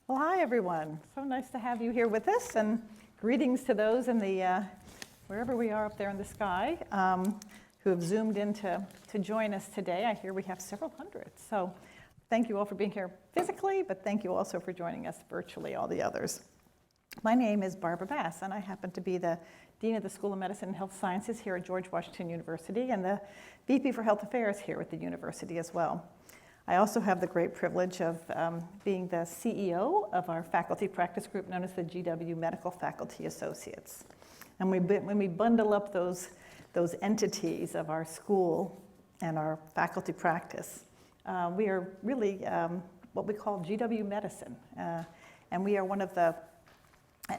Well, hi everyone. So nice to have you here with us, and greetings to those in the wherever we are up there in the sky who have zoomed in to join us today. I hear we have several hundred. So thank you all for being here physically, but thank you also for joining us virtually, all the others. My name is Barbara Bass, and I happen to be the Dean of the School of Medicine and Health Sciences here at George Washington University and the VP for Health Affairs here at the university as well. I also have the great privilege of being the CEO of our faculty practice group known as the GW Medical Faculty Associates. And when we bundle up those entities of our school and our faculty practice, we are really what we call GW Medicine. And we are one of the,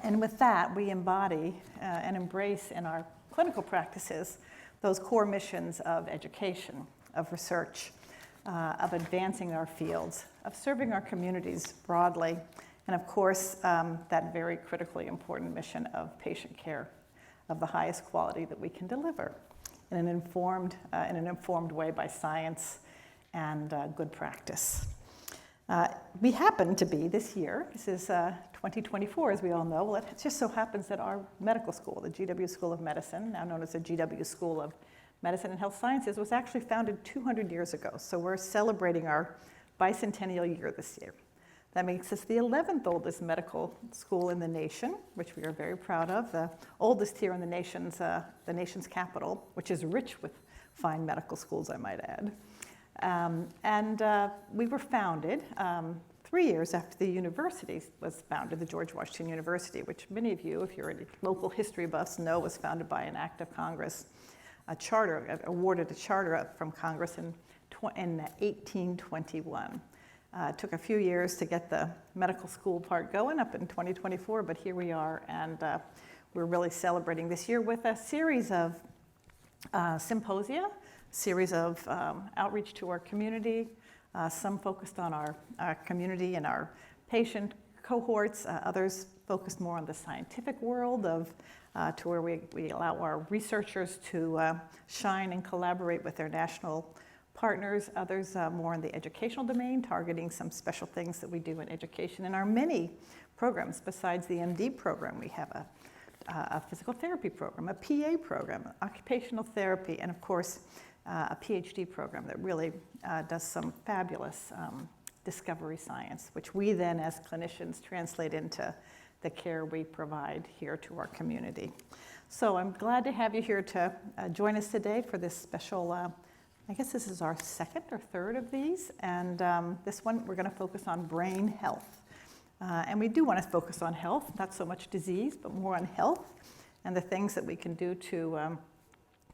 and with that, we embody and embrace in our clinical practices those core missions of education, of research, of advancing our fields, of serving our communities broadly, and of course, that very critically important mission of patient care of the highest quality that we can deliver in an informed way by science and good practice. We happen to be this year, this is 2024 as we all know, well, it just so happens that our medical school, the GW School of Medicine, now known as the GW School of Medicine and Health Sciences, was actually founded 200 years ago. So we're celebrating our bicentennial year this year. That makes us the 11th oldest medical school in the nation, which we are very proud of, the oldest here in the nation's capital, which is rich with fine medical schools, I might add. We were founded 3 years after the university was founded, the George Washington University, which many of you, if you're any local history buffs, know was founded by an act of Congress, awarded a charter from Congress in 1821. It took a few years to get the medical school part going up in 2024, but here we are, and we're really celebrating this year with a series of symposia, series of outreach to our community, some focused on our community and our patient cohorts, others focused more on the scientific world to where we allow our researchers to shine and collaborate with their national partners, others more in the educational domain, targeting some special things that we do in education. In our many programs, besides the MD program, we have a physical therapy program, a PA program, occupational therapy, and of course, a PhD program that really does some fabulous discovery science, which we then as clinicians translate into the care we provide here to our community. So I'm glad to have you here to join us today for this special, I guess this is our second or third of these, and this one we're going to focus on brain health. And we do want to focus on health, not so much disease, but more on health and the things that we can do to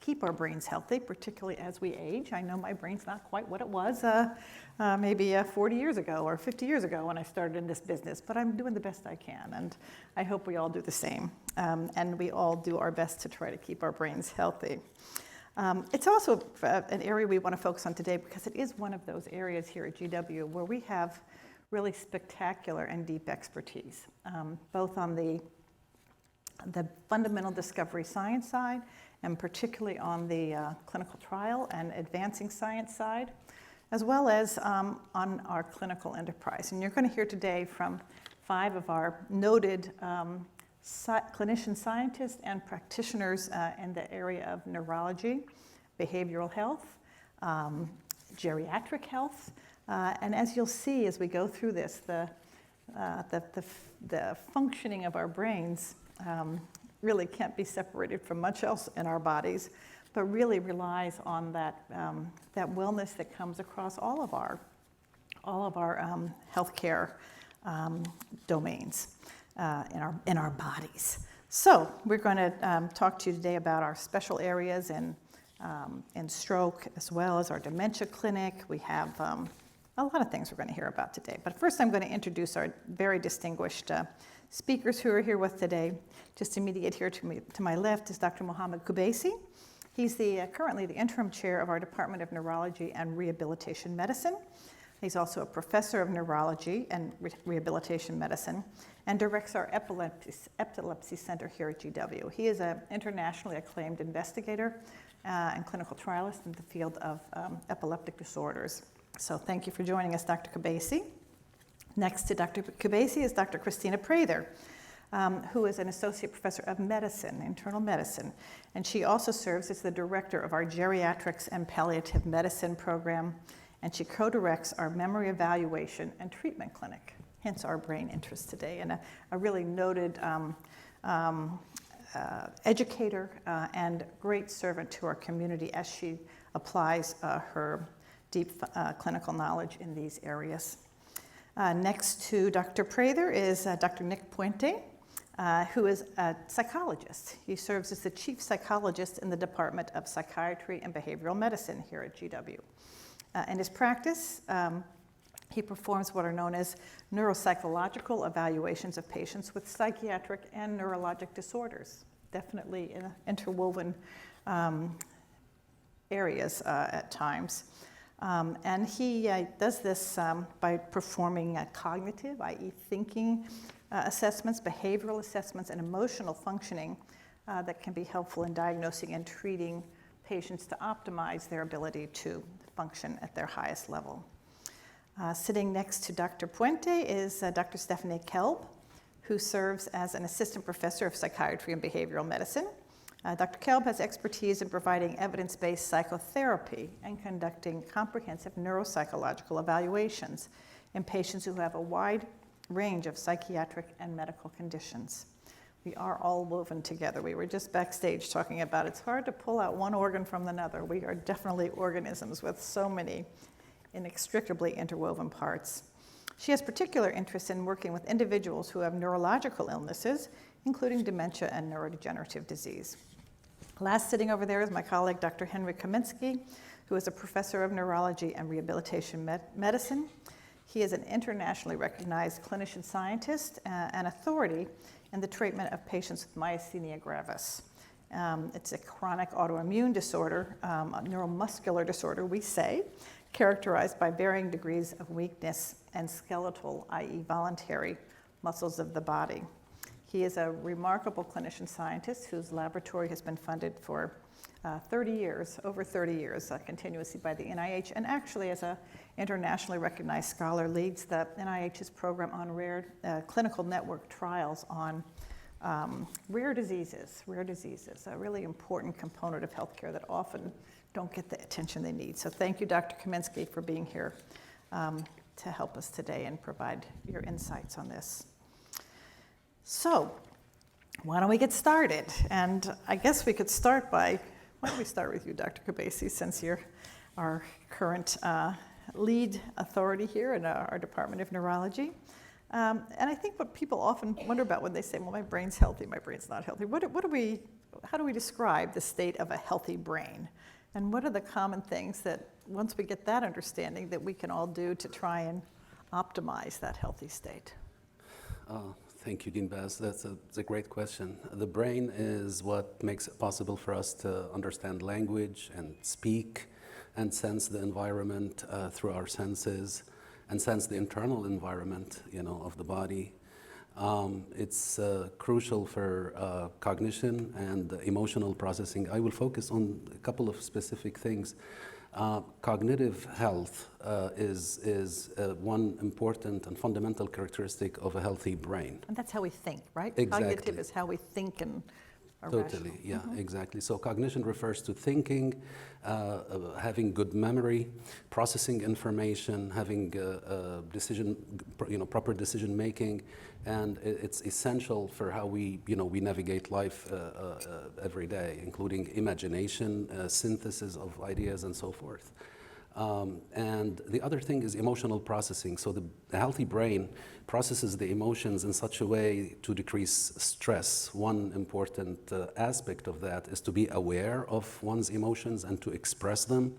keep our brains healthy, particularly as we age. I know my brain's not quite what it was maybe 40 years ago or 50 years ago when I started in this business, but I'm doing the best I can, and I hope we all do the same. And we all do our best to try to keep our brains healthy. It's also an area we want to focus on today because it is one of those areas here at GW where we have really spectacular and deep expertise, both on the fundamental discovery science side and particularly on the clinical trial and advancing science side, as well as on our clinical enterprise. And you're going to hear today from 5 of our noted clinician scientists and practitioners in the area of neurology, behavioral health, geriatric health, and as you'll see as we go through this, the functioning of our brains really can't be separated from much else in our bodies, but really relies on that wellness that comes across all of our healthcare domains in our bodies. So we're going to talk to you today about our special areas in stroke, as well as our dementia clinic. We have a lot of things we're going to hear about today. But first I'm going to introduce our very distinguished speakers who are here with today. Just immediate here to my left is Dr. Mohammed Kubaisi. He's currently the interim chair of our Department of Neurology and Rehabilitation Medicine. He's also a professor of neurology and rehabilitation medicine and directs our epilepsy center here at GW. He is an internationally acclaimed investigator and clinical trialist in the field of epileptic disorders. So thank you for joining us, Dr. Kubaisi. Next to Dr. Kubasi is Dr. Christina Prather, who is an associate professor of medicine, internal medicine, and she also serves as the director of our geriatrics and palliative medicine program, and she co-directs our memory evaluation and treatment clinic, hence our brain interest today, and a really noted educator and great servant to our community as she applies her deep clinical knowledge in these areas. Next to Dr. Prather is Dr. Nick Puente, who is a psychologist. He serves as the chief psychologist in the Department of Psychiatry and Behavioral Medicine here at GW. In his practice, he performs what are known as neuropsychological evaluations of patients with psychiatric and neurologic disorders, definitely interwoven areas at times. And he does this by performing cognitive, i.e. thinking assessments, behavioral assessments, and emotional functioning that can be helpful in diagnosing and treating patients to optimize their ability to function at their highest level. Sitting next to Dr. Puente is Dr. Stephanie Kelb, who serves as an assistant professor of psychiatry and behavioral medicine. Dr. Kelb has expertise in providing evidence-based psychotherapy and conducting comprehensive neuropsychological evaluations in patients who have a wide range of psychiatric and medical conditions. We are all woven together. We were just backstage talking about it's hard to pull out one organ from another. We are definitely organisms with so many inextricably interwoven parts. She has particular interest in working with individuals who have neurological illnesses, including dementia and neurodegenerative disease. Last sitting over there is my colleague, Dr. Henry Kaminsky, who is a professor of neurology and rehabilitation medicine. He is an internationally recognized clinician scientist and authority in the treatment of patients with myasthenia gravis. It's a chronic autoimmune disorder, a neuromuscular disorder, we say, characterized by varying degrees of weakness and skeletal, i.e. voluntary, muscles of the body. He is a remarkable clinician scientist whose laboratory has been funded for 30 years, over 30 years, continuously by the NIH, and actually as an internationally recognized scholar leads the NIH's program on rare clinical network trials on rare diseases, a really important component of healthcare that often don't get the attention they need. So thank you, Dr. Kaminsky, for being here to help us today and provide your insights on this. So why don't we get started? And I guess we could start by, why don't we start with you, Dr. Kubasi, since you're our current lead authority here in our Department of Neurology. And I think what people often wonder about when they say, well, my brain's healthy, my brain's not healthy. How do we describe the state of a healthy brain? And what are the common things that, once we get that understanding, that we can all do to try and optimize that healthy state? Thank you, Dean Baz. That's a great question. The brain is what makes it possible for us to understand language and speak and sense the environment through our senses and sense the internal environment, of the body. It's crucial for cognition and emotional processing. I will focus on a couple of specific things. Cognitive health is one important and fundamental characteristic of a healthy brain. And that's how we think, right? Exactly. Cognitive is how we think and are Totally, rational. yeah, exactly. So cognition refers to thinking, having good memory, processing information, having proper decision making, and it's essential for how we navigate life every day, including imagination, synthesis of ideas, and so forth. And the other thing is emotional processing. So the healthy brain processes the emotions in such a way to decrease stress. One important aspect of that is to be aware of one's emotions and to express them,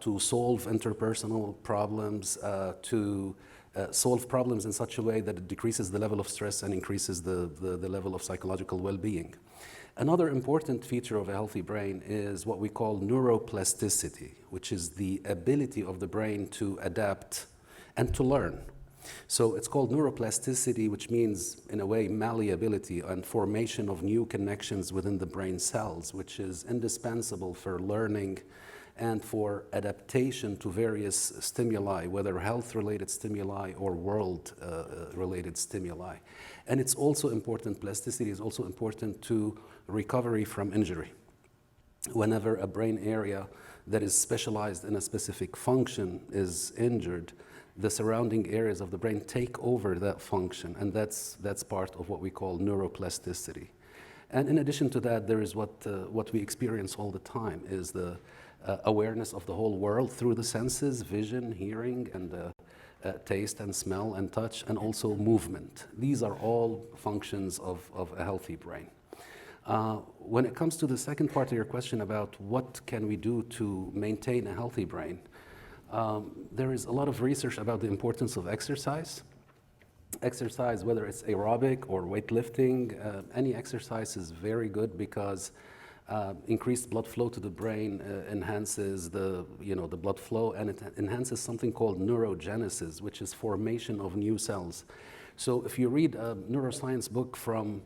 to solve interpersonal problems, to solve problems in such a way that it decreases the level of stress and increases the level of psychological well-being. Another important feature of a healthy brain is what we call neuroplasticity, which is the ability of the brain to adapt and to learn. So it's called neuroplasticity, which means, in a way, malleability and formation of new connections within the brain cells, which is indispensable for learning and for adaptation to various stimuli, whether health-related stimuli or world-related stimuli. And it's also important, plasticity is also important to recovery from injury. Whenever a brain area that is specialized in a specific function is injured, the surrounding areas of the brain take over that function, and that's part of what we call neuroplasticity. And in addition to that, there is what we experience all the time is the awareness of the whole world through the senses, vision, hearing, and taste and smell and touch, and also movement. These are all functions of a healthy brain. When it comes to the second part of your question about what can we do to maintain a healthy brain, there is a lot of research about the importance of exercise. Exercise, whether it's aerobic or weightlifting, any exercise is very good because increased blood flow to the brain enhances the blood flow, and it enhances something called neurogenesis, which is formation of new cells. So if you read a neuroscience book from,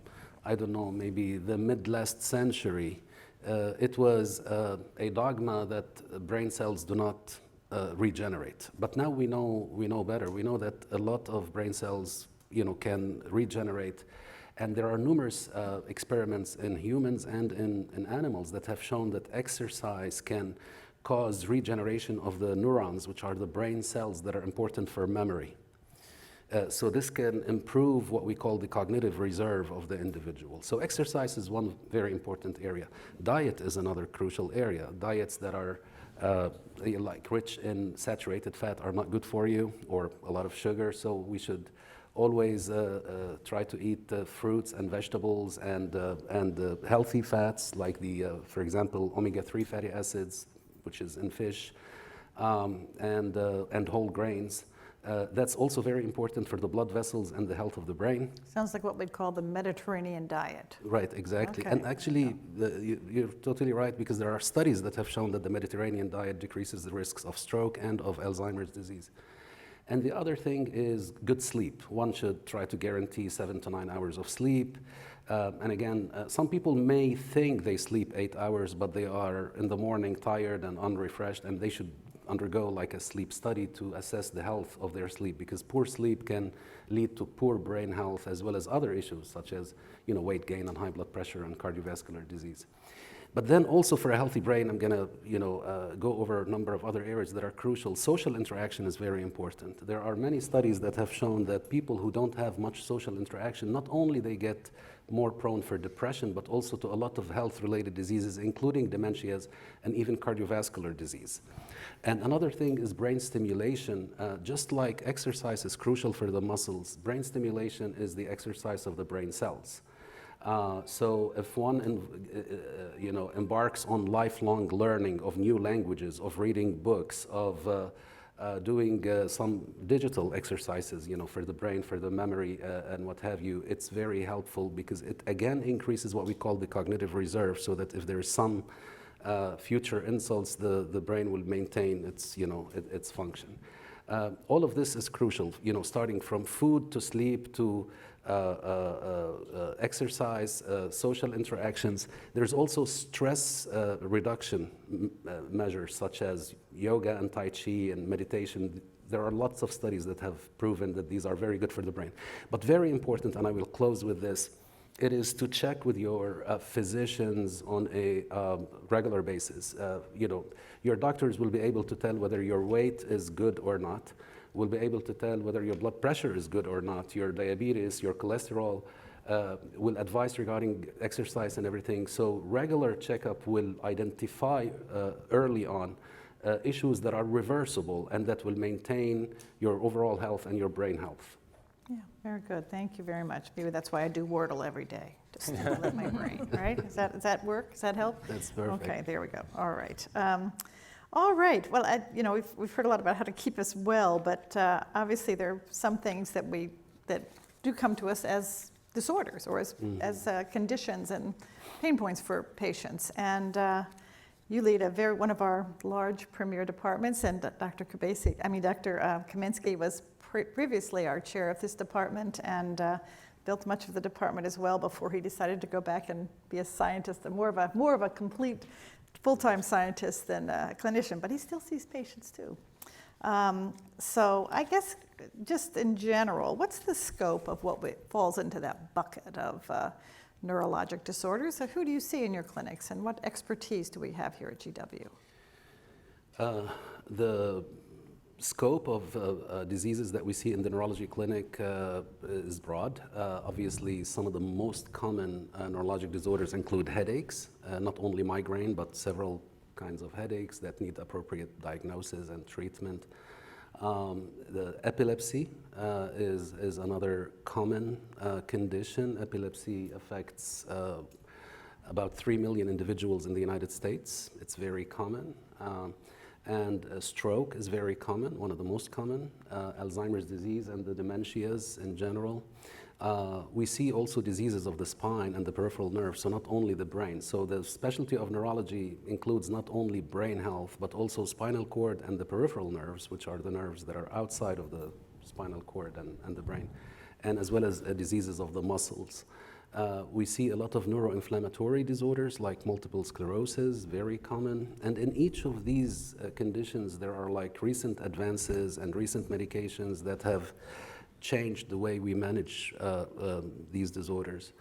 I don't know, maybe the mid-last century, it was a dogma that brain cells do not regenerate. But now we know better. We know that a lot of brain cells, can regenerate, and there are numerous experiments in humans and in animals that have shown that exercise can cause regeneration of the neurons, which are the brain cells that are important for memory. So this can improve what we call the cognitive reserve of the individual. So exercise is one very important area. Diet is another crucial area. Diets that are like rich in saturated fat are not good for you, or a lot of sugar, so we should always try to eat fruits and vegetables and healthy fats, like for example, omega-3 fatty acids, which is in fish, and whole grains. That's also very important for the blood vessels and the health of the brain. Sounds like what we'd call the Mediterranean diet. Right, exactly. Okay. And actually, you're totally right, because there are studies that have shown that the Mediterranean diet decreases the risks of stroke and of Alzheimer's disease. And the other thing is good sleep. One should try to guarantee 7 to 9 hours of sleep. And again, some people may think they sleep 8 hours, but they are in the morning tired and unrefreshed, and they should undergo like a sleep study to assess the health of their sleep, because poor sleep can lead to poor brain health as well as other issues such as weight gain and high blood pressure and cardiovascular disease. But then also for a healthy brain, I'm gonna go over a number of other areas that are crucial. Social interaction is very important. There are many studies that have shown that people who don't have much social interaction, not only they get more prone for depression, but also to a lot of health-related diseases, including dementias and even cardiovascular disease. And another thing is brain stimulation. Just like exercise is crucial for the muscles, brain stimulation is the exercise of the brain cells. So if one embarks on lifelong learning of new languages, of reading books, of doing some digital exercises, for the brain, for the memory, and what have you, it's very helpful, because it again increases what we call the cognitive reserve, so that if there is some future insults, the brain will maintain its function. All of this is crucial, starting from food to sleep to exercise, social interactions. There's also stress reduction measures such as yoga and Tai Chi and meditation. There are lots of studies that have proven that these are very good for the brain. But very important, and I will close with this, it is to check with your physicians on a regular basis. Your doctors will be able to tell whether your weight is good or not, will be able to tell whether your blood pressure is good or not, your diabetes, your cholesterol, will advise regarding exercise and everything. So regular checkup will identify early on issues that are reversible and that will maintain your overall health and your brain health. Yeah, very good. Thank you very much. Maybe that's why I do Wordle every day, to stimulate my brain, right? Does that work? Does that help? That's perfect. Okay, there we go. All right. All right. Well, we've heard a lot about how to keep us well, but obviously there are some things that do come to us as disorders or as conditions and pain points for patients. And you lead one of our large premier departments, and Dr. Kaminsky was previously our chair of this department, and built much of the department as well before he decided to go back and be a scientist, and more of a complete full-time scientist than a clinician, but he still sees patients too. So I guess just in general, what's the scope of what falls into that bucket of neurologic disorders? So who do you see in your clinics, and what expertise do we have here at GW? The scope of diseases that we see in the neurology clinic is broad. Obviously, some of the most common neurologic disorders include headaches, not only migraine, but several kinds of headaches that need appropriate diagnosis and treatment. The epilepsy is another common condition. Epilepsy affects about 3 million individuals in the United States. It's very common. And stroke is very common, one of the most common, Alzheimer's disease and the dementias in general. We see also diseases of the spine and the peripheral nerves, so not only the brain. So the specialty of neurology includes not only brain health, but also spinal cord and the peripheral nerves, which are the nerves that are outside of the spinal cord and the brain, and as well as diseases of the muscles. We see a lot of neuroinflammatory disorders like multiple sclerosis, very common. And in each of these conditions, there are like recent advances and recent medications that have changed the way we manage these disorders.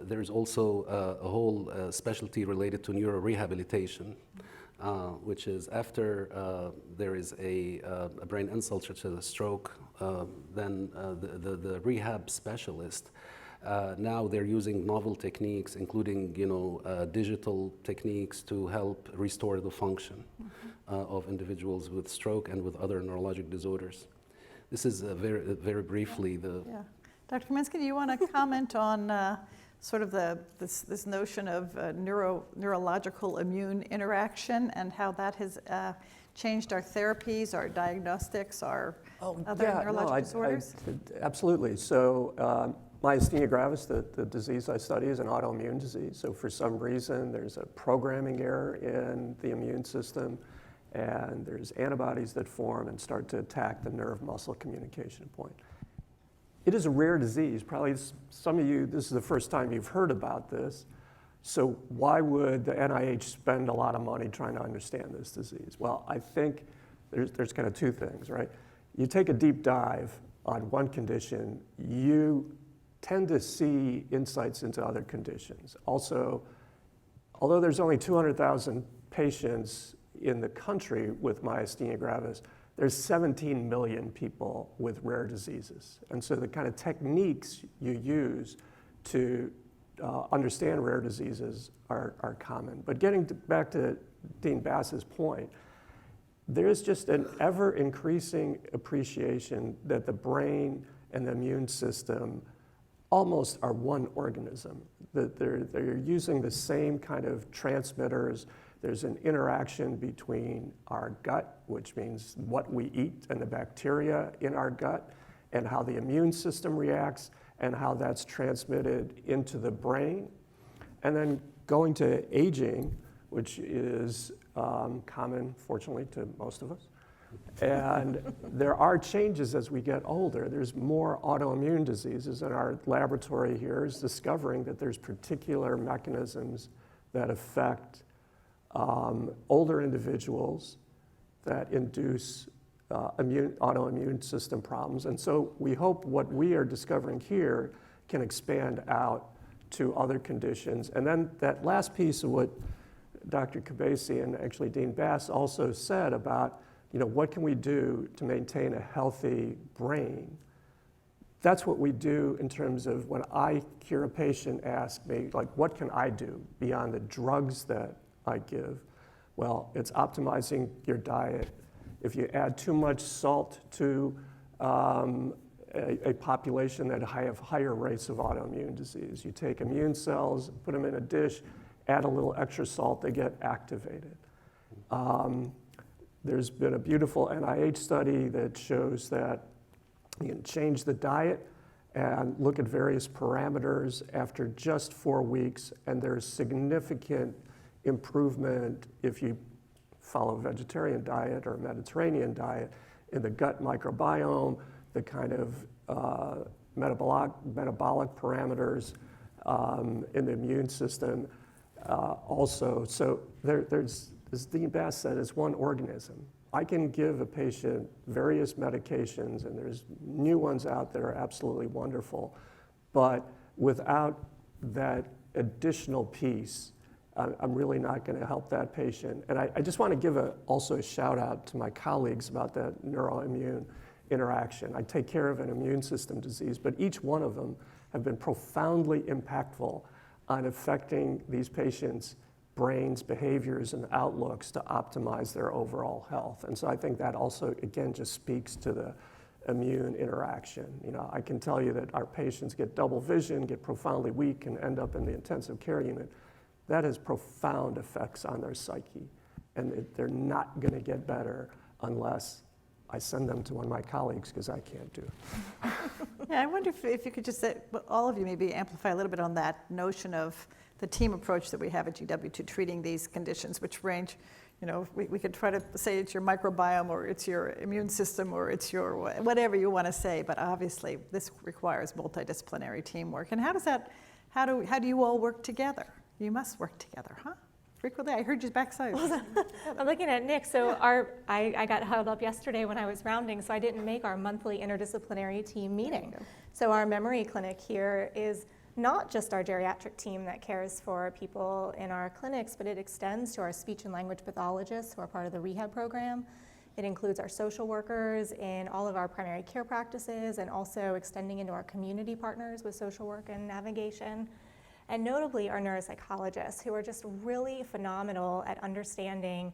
There's also a whole specialty related to neurorehabilitation, which is after there is a brain insult such as a stroke, then the rehab specialist now they're using novel techniques, including digital techniques to help restore the function of individuals with stroke and with other neurologic disorders. This is very briefly the. Yeah. Dr. Kaminsky, do you want to comment on sort of this notion of neurological immune interaction and how that has changed our therapies, our diagnostics, our other neurologic disorders? Absolutely. So myasthenia gravis, the disease I study, is an autoimmune disease. So for some reason, there's a programming error in the immune system, and there's antibodies that form and start to attack the nerve-muscle communication point. It is a rare disease. Probably some of you, this is the first time you've heard about this. So why would the NIH spend a lot of money trying to understand this disease? Well, I think there's kind of two things, right? You take a deep dive on one condition, you tend to see insights into other conditions. Also, although there's only 200,000 patients in the country with myasthenia gravis, there's 17 million people with rare diseases. And so the kind of techniques you use to understand rare diseases are common. But getting back to Dean Bass's point, there's just an ever-increasing appreciation that the brain and the immune system almost are one organism, that they're using the same kind of transmitters. There's an interaction between our gut, which means what we eat, and the bacteria in our gut, and how the immune system reacts, and how that's transmitted into the brain. And then going to aging, which is common, fortunately, to most of us. And there are changes as we get older. There's more autoimmune diseases, and our laboratory here is discovering that there's particular mechanisms that affect older individuals that induce autoimmune system problems. And so we hope what we are discovering here can expand out to other conditions. And then that last piece of what Dr. Kabasi and actually Dean Bass also said about, what can we do to maintain a healthy brain? That's what we do in terms of when I hear a patient ask me, like, what can I do beyond the drugs that I give? Well, it's optimizing your diet. If you add too much salt to a population that have higher rates of autoimmune disease, you take immune cells, put them in a dish, add a little extra salt, they get activated. There's been a beautiful NIH study that shows that you can change the diet and look at various parameters after just 4 weeks, and there's significant improvement if you follow a vegetarian diet or a Mediterranean diet in the gut microbiome, the kind of metabolic parameters in the immune system. Also, so there's, as Dean Bass said, it's one organism. I can give a patient various medications, and there's new ones out that are absolutely wonderful, but without that additional piece, I'm really not going to help that patient. And I just want to give also a shout out to my colleagues about that neuroimmune interaction. I take care of an immune system disease, but each one of them have been profoundly impactful on affecting these patients' brains, behaviors, and outlooks to optimize their overall health. And so I think that also, again, just speaks to the immune interaction. You know, I can tell you that our patients get double vision, get profoundly weak, and end up in the intensive care unit. That has profound effects on their psyche, and they're not going to get better unless I send them to one of my colleagues, because I can't do it. Yeah, I wonder if you could just say, well, all of you maybe amplify a little bit on that notion of the team approach that we have at GW to treating these conditions, which range, you know, we could try to say it's your microbiome, or it's your immune system, or it's your whatever you want to say, but obviously this requires multidisciplinary teamwork. And how do you all work together? You must work together, huh? Frequently, I heard you backside. I'm looking at Nick. So I got held up yesterday when I was rounding, so I didn't make our monthly interdisciplinary team meeting. So our memory clinic here is not just our geriatric team that cares for people in our clinics, but it extends to our speech and language pathologists who are part of the rehab program. It includes our social workers in all of our primary care practices, and also extending into our community partners with social work and navigation. And notably our neuropsychologists, who are just really phenomenal at understanding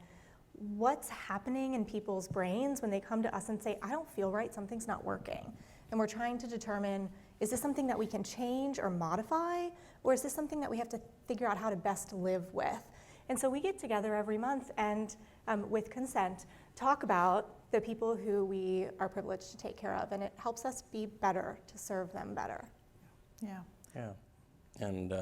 what's happening in people's brains when they come to us and say, I don't feel right, something's not working. And we're trying to determine, is this something that we can change or modify, or is this something that we have to figure out how to best live with? And so we get together every month and, with consent, talk about the people who we are privileged to take care of, and it helps us be better, to serve them better. Yeah. Yeah. And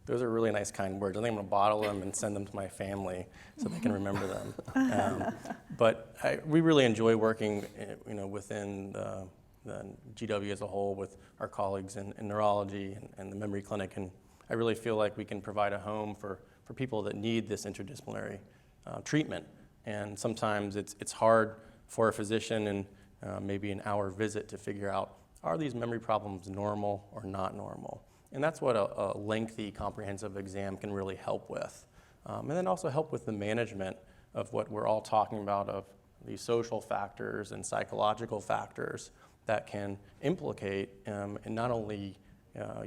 those are really nice, kind words. I think I'm going to bottle them and send them to my family so they can remember them. But we really enjoy working, you know, within the GW as a whole with our colleagues in neurology and the memory clinic. And I really feel like we can provide a home for people that need this interdisciplinary treatment. And sometimes it's hard for a physician in maybe an hour visit to figure out, are these memory problems normal or not normal? And that's what a lengthy, comprehensive exam can really help with. And then also help with the management of what we're all talking about, of these social factors and psychological factors that can implicate in not only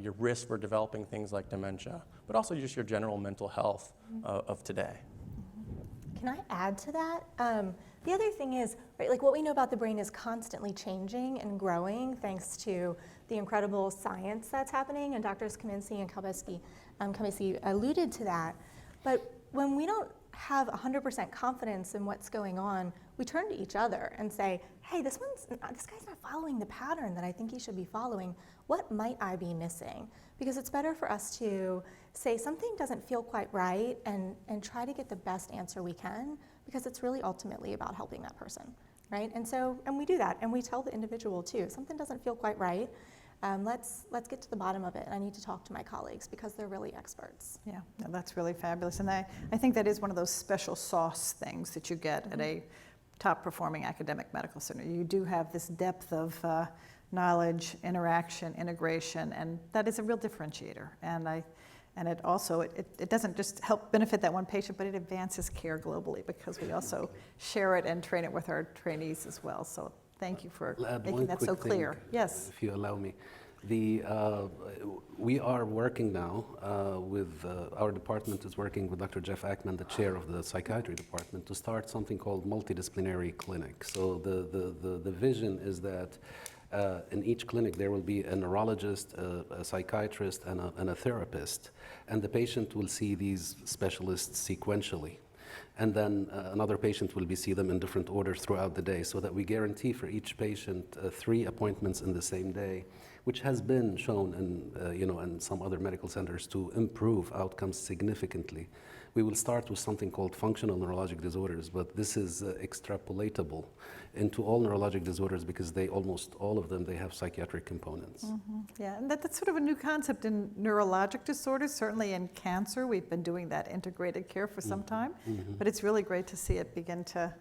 your risk for developing things like dementia, but also just your general mental health of today. Can I add to that? The other thing is, right, like what we know about the brain is constantly changing and growing thanks to the incredible science that's happening, and Drs. Kaminsky and Kamesi alluded to that. But when we don't have 100% confidence in what's going on, we turn to each other and say, hey, this guy's not following the pattern that I think he should be following. What might I be missing? Because it's better for us to say something doesn't feel quite right and try to get the best answer we can, because it's really ultimately about helping that person, right? And we do that, and we tell the individual too, something doesn't feel quite right. Let's get to the bottom of it, and I need to talk to my colleagues because they're really experts. Yeah, no, that's really fabulous. And I think that is one of those special sauce things that you get at a top performing academic medical center. You do have this depth of knowledge, interaction, integration, and that is a real differentiator. And it also, it doesn't just help benefit that one patient, but it advances care globally, because we also share it and train it with our trainees as well. So thank you for making that so clear. Yes. If you allow me. We are working now with, our department is working with Dr. Jeff Ackman, the chair of the Psychiatry department, to start something called multidisciplinary clinic. So the vision is that in each clinic there will be a neurologist, a psychiatrist, and a therapist, and the patient will see these specialists sequentially. and then another patient will see them in different orders throughout the day, so that we guarantee for each patient 3 appointments in the same day, which has been shown in some other medical centers to improve outcomes significantly. We will start with something called functional neurologic disorders, but this is extrapolatable into all neurologic disorders because almost all of them, they have psychiatric components. Yeah, and that's sort of a new concept in neurologic disorders. Certainly in cancer, we've been doing that integrated care for some time, but it's really great to see it begin to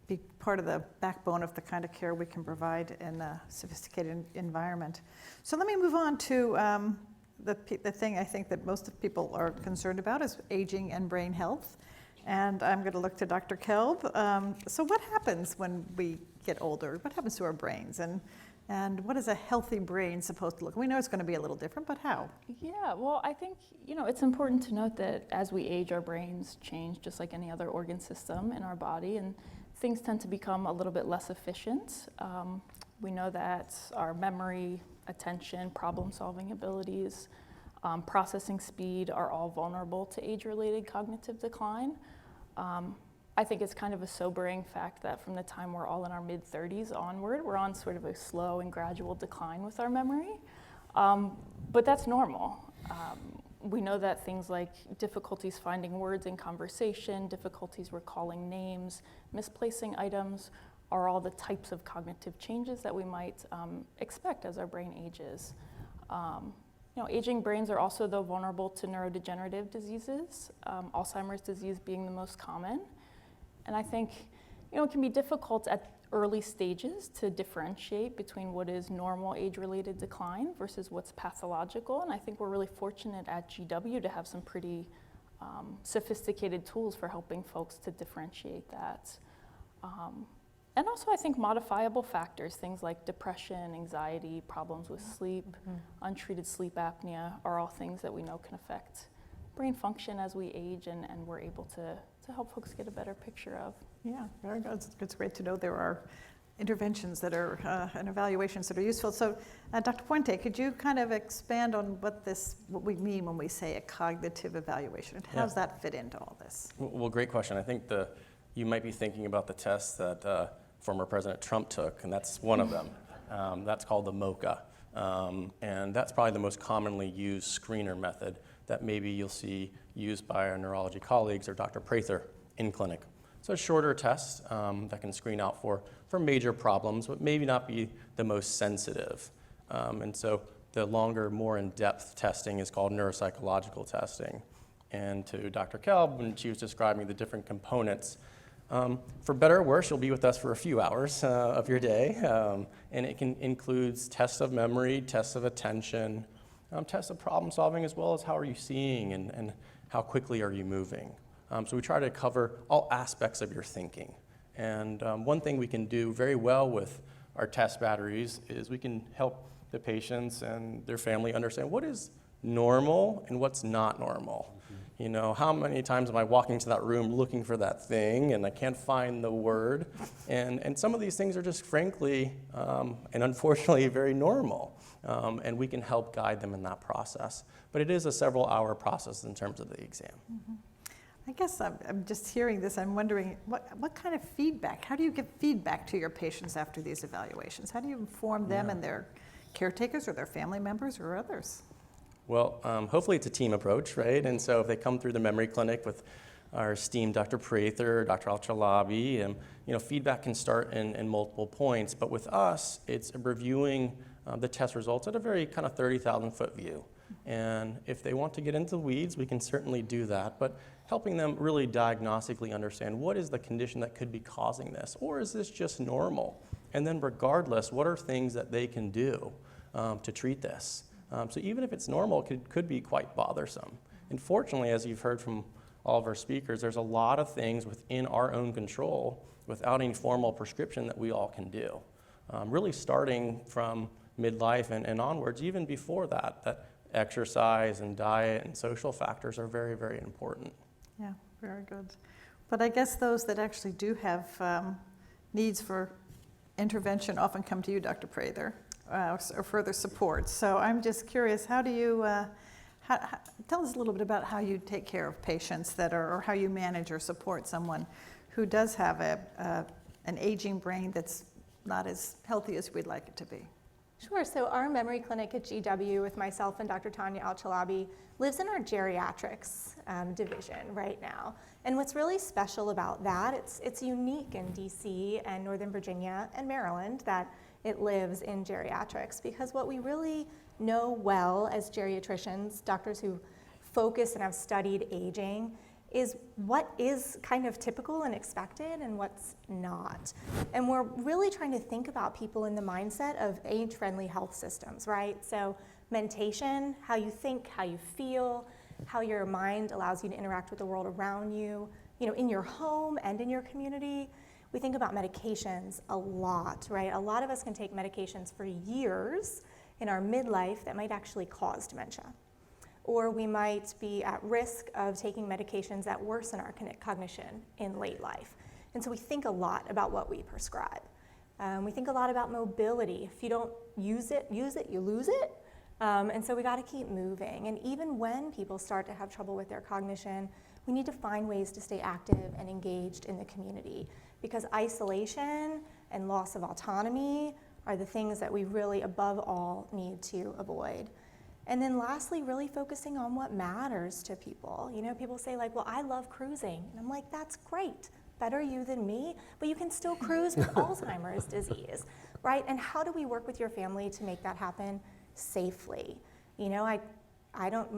be part of the backbone of the kind of care we can provide in a sophisticated environment. So let me move on to the thing I think that most of people are concerned about is aging and brain health. And I'm going to look to Dr. Kelb. So what happens when we get older? What happens to our brains? And what is a healthy brain supposed to look? We know it's going to be a little different, but how? Yeah, well, I think, it's important to note that as we age, our brains change just like any other organ system in our body, and things tend to become a little bit less efficient. We know that our memory, attention, problem-solving abilities, processing speed are all vulnerable to age-related cognitive decline. I think it's kind of a sobering fact that from the time we're all in our mid-30s onward, we're on sort of a slow and gradual decline with our memory. But that's normal. We know that things like difficulties finding words in conversation, difficulties recalling names, misplacing items are all the types of cognitive changes that we might expect as our brain ages. Aging brains are also, though, vulnerable to neurodegenerative diseases, Alzheimer's disease being the most common. And I think, it can be difficult at early stages to differentiate between what is normal age-related decline versus what's pathological. And I think we're really fortunate at GW to have some pretty sophisticated tools for helping folks to differentiate that. And also, I think modifiable factors, things like depression, anxiety, problems with sleep, untreated sleep apnea, are all things that we know can affect brain function as we age, and we're able to help folks get a better picture of. Yeah, very good. It's great to know there are interventions that are and evaluations that are useful. So, Dr. Puente, could you kind of expand on what we mean when we say a cognitive evaluation, and how does that fit into all this? Well, great question. I think you might be thinking about the test that former President Trump took, and that's one of them. That's called the MoCA, and that's probably the most commonly used screener method that maybe you'll see used by our neurology colleagues or Dr. Prather in clinic. So a shorter test that can screen out for major problems, but maybe not be the most sensitive. And so the longer, more in-depth testing is called neuropsychological testing. And to Dr. Kelb, when she was describing the different components, for better or worse, you'll be with us for a few hours of your day, and it includes tests of memory, tests of attention, tests of problem solving, as well as how are you seeing and how quickly are you moving. So we try to cover all aspects of your thinking. And one thing we can do very well with our test batteries is we can help the patients and their family understand what is normal and what's not normal. How many times am I walking to that room looking for that thing and I can't find the word? And some of these things are just frankly and unfortunately very normal. And we can help guide them in that process. But it is a several-hour process in terms of the exam. I guess I'm just hearing this, I'm wondering, what kind of feedback? How do you give feedback to your patients after these evaluations? How do you inform them and their caretakers or their family members or others? Well, hopefully it's a team approach, right? And so if they come through the memory clinic with our esteemed Dr. Prather, Dr. Al-Chalabi, feedback can start in multiple points. But with us, it's reviewing the test results at a very kind of 30,000-foot view. And if they want to get into the weeds, we can certainly do that. But helping them really diagnostically understand what is the condition that could be causing this, or is this just normal? And then regardless, what are things that they can do to treat this? So even if it's normal, it could be quite bothersome. And fortunately, as you've heard from all of our speakers, there's a lot of things within our own control without any formal prescription that we all can do. Really starting from midlife and onwards, even before that exercise and diet and social factors are very, very important. Yeah, very good. But I guess those that actually do have needs for intervention often come to you, Dr. Prather, or further support. So I'm just curious, how do Tell us a little bit about how you take care of patients that are, or how you manage or support someone who does have an aging brain that's not as healthy as we'd like it to be. Sure. So our memory clinic at GW with myself and Dr. Tanya Al-Chalabi lives in our geriatrics division right now. And what's really special about that, it's unique in DC and Northern Virginia and Maryland that it lives in geriatrics, because what we really know well as geriatricians, doctors who focus and have studied aging, is what is kind of typical and expected and what's not. And we're really trying to think about people in the mindset of age-friendly health systems, right? So mentation, how you think, how you feel, how your mind allows you to interact with the world around you, in your home and in your community. We think about medications a lot, right? A lot of us can take medications for years in our midlife that might actually cause dementia. Or we might be at risk of taking medications that worsen our cognition in late life. And so we think a lot about what we prescribe. We think a lot about mobility. If you don't use it, you lose it. And so we got to keep moving. And even when people start to have trouble with their cognition, we need to find ways to stay active and engaged in the community, because isolation and loss of autonomy are the things that we really, above all, need to avoid. And then lastly, really focusing on what matters to people. People say like, well, I love cruising. And I'm like, that's great. Better you than me, but you can still cruise with Alzheimer's disease, right? And how do we work with your family to make that happen safely?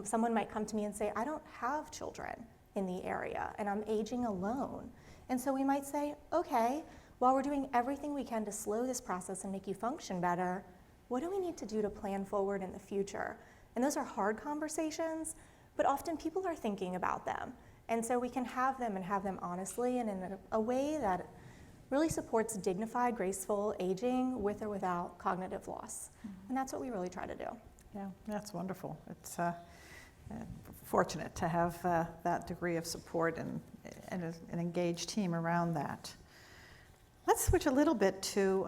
Someone might come to me and say, I don't have children in the area and I'm aging alone. And so we might say, okay, while we're doing everything we can to slow this process and make you function better, what do we need to do to plan forward in the future? And those are hard conversations, but often people are thinking about them. And so we can have them honestly and in a way that really supports dignified, graceful aging with or without cognitive loss. And that's what we really try to do. Yeah, that's wonderful. It's fortunate to have that degree of support and an engaged team around that. Let's switch a little bit to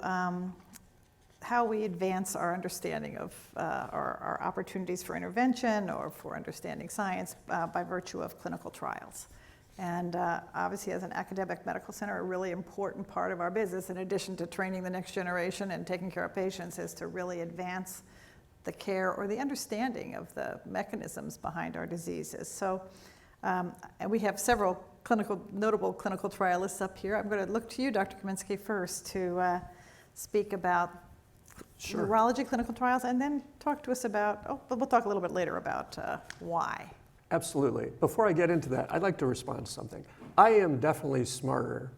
how we advance our understanding of our opportunities for intervention or for understanding science by virtue of clinical trials. And obviously, as an academic medical center, a really important part of our business, in addition to training the next generation and taking care of patients, is to really advance the care or the understanding of the mechanisms behind our diseases. So, and we have several notable clinical trialists up here. I'm going to look to you, Dr. Kaminsky, first to speak about neurology clinical trials, and then talk to us about, we'll talk a little bit later about why. Absolutely. Before I get into that, I'd like to respond to something. I am definitely smarter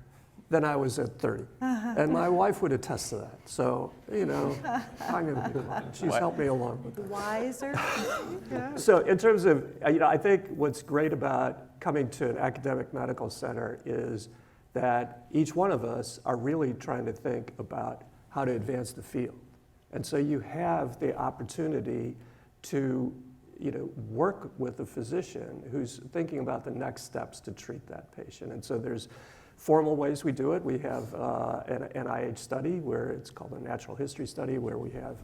than I was at 30. And my wife would attest to that. So, I'm going to do that. She's helped me along with that. Wiser? Yeah. So in terms of, I think what's great about coming to an academic medical center is that each one of us are really trying to think about how to advance the field. And so you have the opportunity to work with a physician who's thinking about the next steps to treat that patient. And so there's formal ways we do it. We have an NIH study where it's called a natural history study, where we have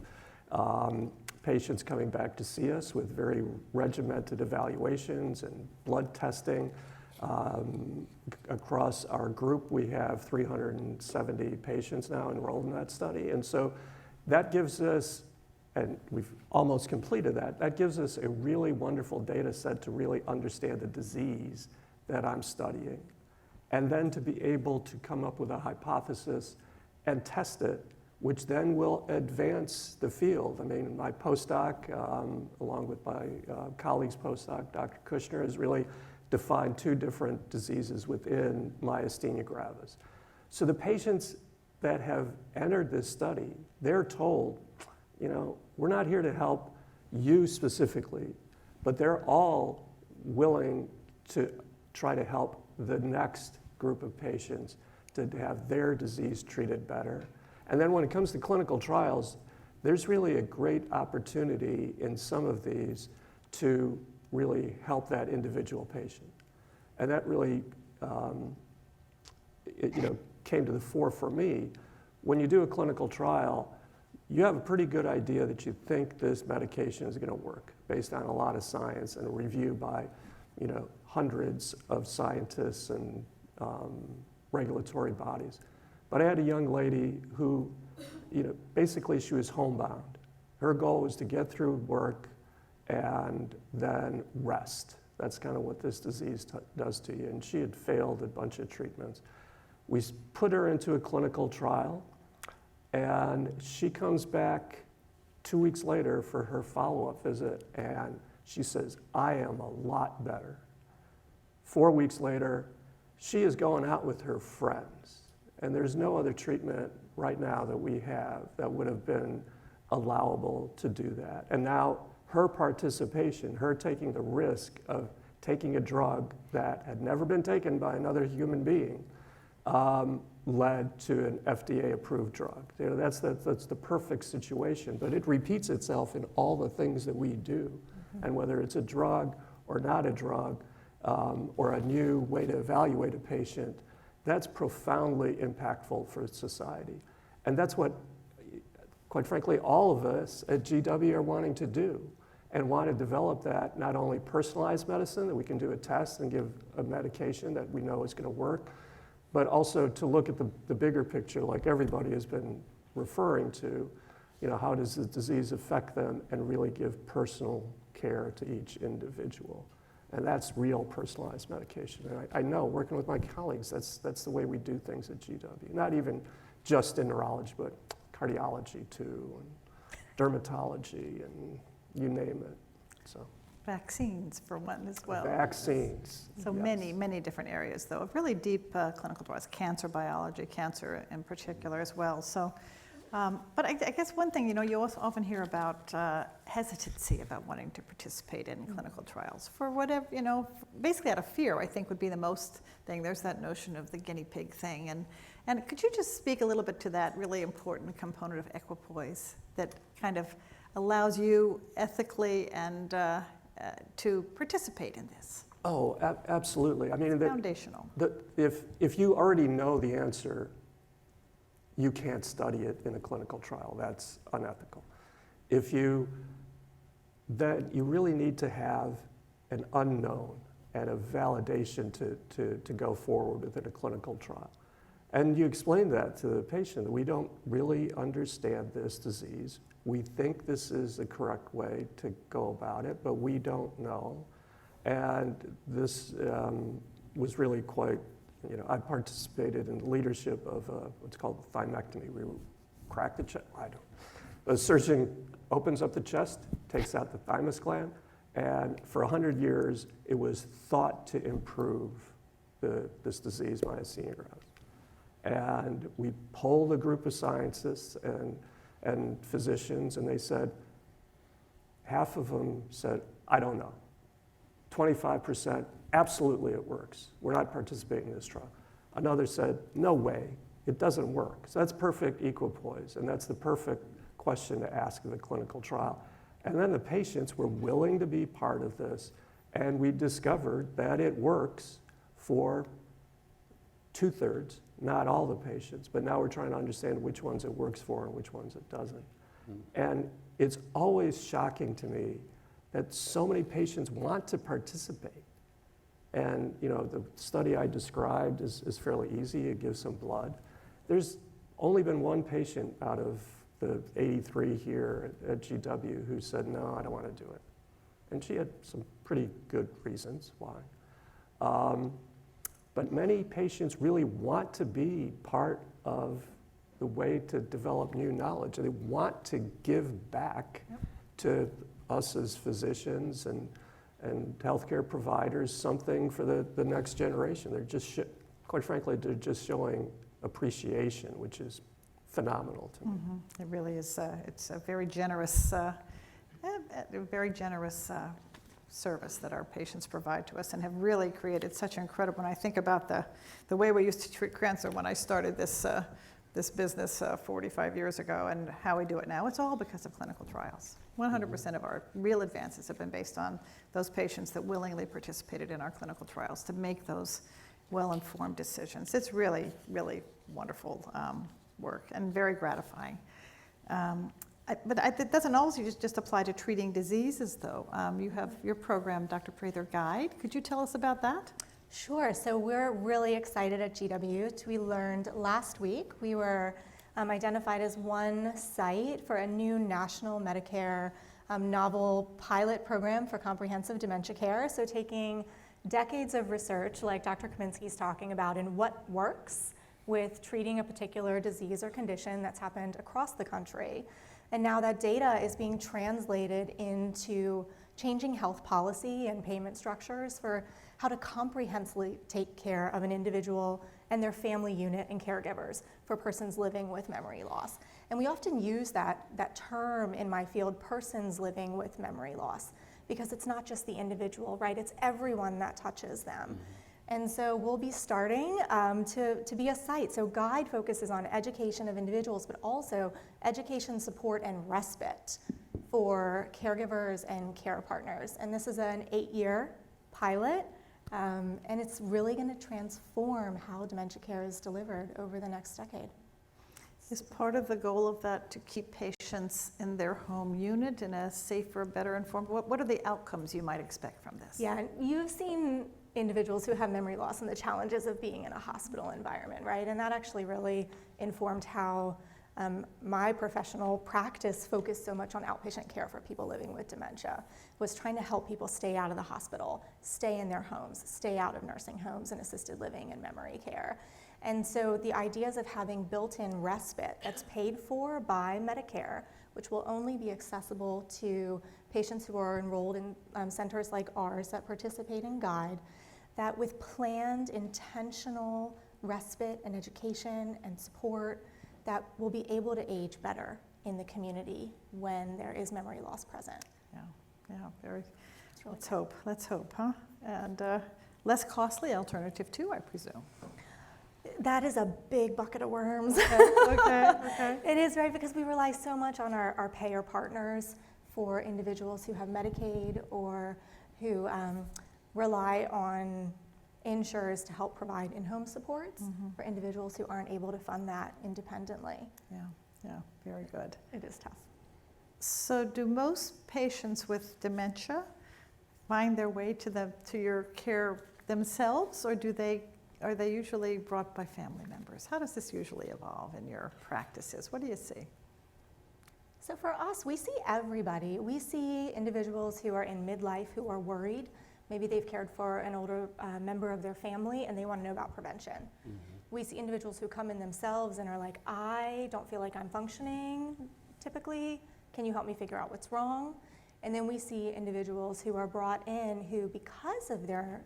patients coming back to see us with very regimented evaluations and blood testing. Across our group, we have 370 patients now enrolled in that study. And so that gives us, and we've almost completed that gives us a really wonderful data set to really understand the disease that I'm studying. And then to be able to come up with a hypothesis and test it, which then will advance the field. I mean, my postdoc, along with my colleague's postdoc, Dr. Kushner, has really defined 2 different diseases within myasthenia gravis. So the patients that have entered this study, they're told, we're not here to help you specifically, but they're all willing to try to help the next group of patients to have their disease treated better. And then when it comes to clinical trials, there's really a great opportunity in some of these to really help that individual patient. And that really came to the fore for me. When you do a clinical trial, you have a pretty good idea that you think this medication is going to work based on a lot of science and a review by, hundreds of scientists and regulatory bodies. But I had a young lady who, basically she was homebound. Her goal was to get through work and then rest. That's kind of what this disease does to you. And she had failed a bunch of treatments. We put her into a clinical trial, and she comes back 2 weeks later for her follow-up visit, and she says, I am a lot better. 4 weeks later, she is going out with her friends, and there's no other treatment right now that we have that would have been allowable to do that. And now her participation, her taking the risk of taking a drug that had never been taken by another human being, led to an FDA-approved drug. That's the perfect situation, but it repeats itself in all the things that we do. And whether it's a drug or not a drug, or a new way to evaluate a patient, that's profoundly impactful for society. And that's what, quite frankly, all of us at GW are wanting to do, and want to develop that, not only personalized medicine, that we can do a test and give a medication that we know is going to work, but also to look at the bigger picture, like everybody has been referring to, how does the disease affect them, and really give personal care to each individual. And that's real personalized medication. And I know, working with my colleagues, that's the way we do things at GW. Not even just in neurology, but cardiology too, and dermatology, and you name it. So Vaccines for one as well. vaccines. So yes. many different areas, though, of really deep clinical trials, cancer biology, cancer in particular as well. So, but I guess one thing, you also often hear about hesitancy about wanting to participate in clinical trials for whatever, basically out of fear, I think would be the most thing. There's that notion of the guinea pig thing. And could you just speak a little bit to that really important component of equipoise that kind of allows you ethically and to participate in this? Oh, absolutely. I mean, Foundational. If you already know the answer, you can't study it in a clinical trial. That's unethical. Then you really need to have an unknown and a validation to go forward within a clinical trial. And you explain that to the patient, that we don't really understand this disease. We think this is the correct way to go about it, but we don't know. And this was really quite, I participated in the leadership of what's called thymectomy. We crack the chest. The surgeon opens up the chest, takes out the thymus gland, and for 100 years, it was thought to improve this disease, myasthenia gravis. And we polled a group of scientists and physicians, and they said, half of them said, I don't know. 25%, absolutely it works. We're not participating in this trial. Another said, no way, it doesn't work. So that's perfect equipoise, and that's the perfect question to ask in a clinical trial. And then the patients were willing to be part of this, and we discovered that it works for 2/3, not all the patients, but now we're trying to understand which ones it works for and which ones it doesn't. And it's always shocking to me that so many patients want to participate. And the study I described is fairly easy. It gives some blood. There's only been one patient out of the 83 here at GW who said, no, I don't want to do it. And she had some pretty good reasons why. But many patients really want to be part of the way to develop new knowledge. They want to give back to us as physicians and healthcare providers something for the next generation. They're just, quite frankly, they're just showing appreciation, which is phenomenal to me. It really is. It's a very generous, service that our patients provide to us, and have really created such incredible. When I think about the way we used to treat cancer when I started this business 45 years ago, and how we do it now, it's all because of clinical trials. 100% of our real advances have been based on those patients that willingly participated in our clinical trials to make those well-informed decisions. It's really, really wonderful work and very gratifying. It doesn't always just apply to treating diseases, though. You have your program, Dr. Prather Guide. Could you tell us about that? Sure. So we're really excited at GW. We learned last week we were identified as one site for a new national Medicare novel pilot program for comprehensive dementia care. So taking decades of research, like Dr. Kaminsky's talking about, in what works with treating a particular disease or condition that's happened across the country. And now that data is being translated into changing health policy and payment structures for how to comprehensively take care of an individual and their family unit and caregivers for persons living with memory loss. And we often use that term in my field, persons living with memory loss, because it's not just the individual, right? It's everyone that touches them. And so we'll be starting to be a site. So Guide focuses on education of individuals, but also education, support, and respite for caregivers and care partners. And this is an 8-year pilot, and it's really going to transform how dementia care is delivered over the next decade. Is part of the goal of that to keep patients in their home unit in a safer, better informed? What are the outcomes you might expect from this? Yeah, you've seen individuals who have memory loss and the challenges of being in a hospital environment, right? And that actually really informed how my professional practice focused so much on outpatient care for people living with dementia, was trying to help people stay out of the hospital, stay in their homes, stay out of nursing homes and assisted living and memory care. And so the ideas of having built-in respite that's paid for by Medicare, which will only be accessible to patients who are enrolled in centers like ours that participate in Guide, that with planned, intentional respite and education and support, that will be able to age better in the community when there is memory loss present. Yeah, very. Let's hope, huh? And less costly alternative too, I presume. That is a big bucket of worms. Okay. It is, right, because we rely so much on our payer partners for individuals who have Medicaid or who rely on insurers to help provide in-home supports for individuals who aren't able to fund that independently. Yeah, very good. It is tough. So do most patients with dementia find their way to your care themselves, or are they usually brought by family members? How does this usually evolve in your practices? What do you see? So for us, we see everybody. We see individuals who are in midlife who are worried. Maybe they've cared for an older member of their family and they want to know about prevention. We see individuals who come in themselves and are like, I don't feel like I'm functioning typically. Can you help me figure out what's wrong? And then we see individuals who are brought in who, because of their